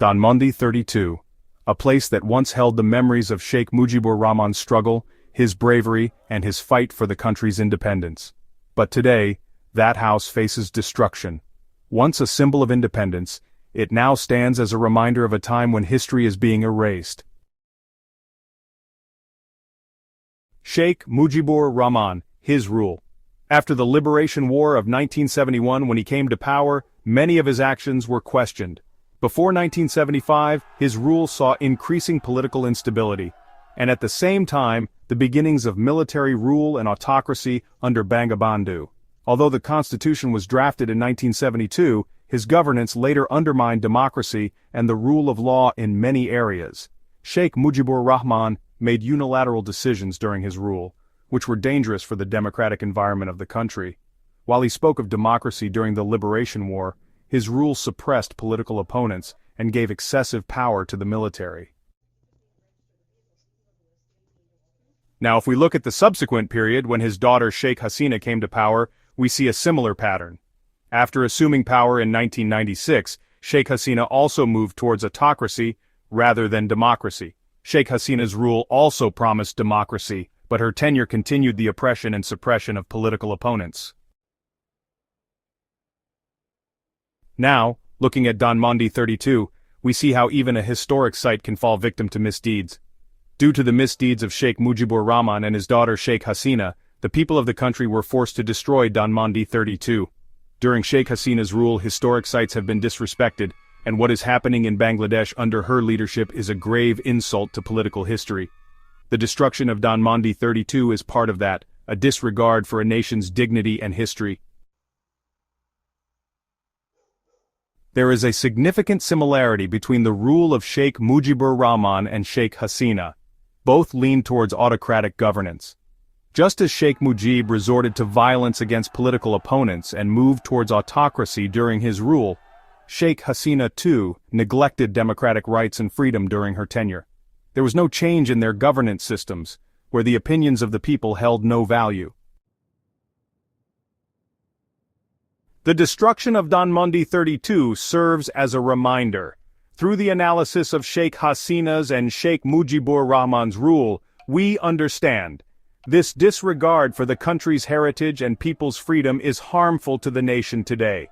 Dhanmondi 32, a place that once held the memories of Sheikh Mujibur Rahman's struggle, his bravery, and his fight for the country's independence. But today, that house faces destruction. Once a symbol of independence, it now stands as a reminder of a time when history is being erased. Sheikh Mujibur Rahman, his rule. After the Liberation War of 1971, when he came to power, many of his actions were questioned. Before 1975, his rule saw increasing political instability, and at the same time, the beginnings of military rule and autocracy under Bangabandhu. Although the constitution was drafted in 1972, his governance later undermined democracy and the rule of law in many areas. Sheikh Mujibur Rahman made unilateral decisions during his rule, which were dangerous for the democratic environment of the country. While he spoke of democracy during the Liberation War, his rule suppressed political opponents and gave excessive power to the military. Now, if we look at the subsequent period when his daughter Sheikh Hasina came to power, we see a similar pattern. After assuming power in 1996, Sheikh Hasina also moved towards autocracy rather than democracy. Sheikh Hasina's rule also promised democracy, but her tenure continued the oppression and suppression of political opponents. Now, looking at Dhanmondi 32, we see how even a historic site can fall victim to misdeeds. Due to the misdeeds of Sheikh Mujibur Rahman and his daughter Sheikh Hasina, the people of the country were forced to destroy Dhanmondi 32. During Sheikh Hasina's rule, historic sites have been disrespected, and what is happening in Bangladesh under her leadership is a grave insult to political history. The destruction of Dhanmondi 32 is part of that, a disregard for a nation's dignity and history. There is a significant similarity between the rule of Sheikh Mujibur Rahman and Sheikh Hasina. Both lean towards autocratic governance. Just as Sheikh Mujib resorted to violence against political opponents and moved towards autocracy during his rule, Sheikh Hasina too neglected democratic rights and freedom during her tenure. There was no change in their governance systems, where the opinions of the people held no value. The destruction of Dhanmondi 32 serves as a reminder. Through the analysis of Sheikh Hasina's and Sheikh Mujibur Rahman's rule, we understand this disregard for the country's heritage and people's freedom is harmful to the nation today.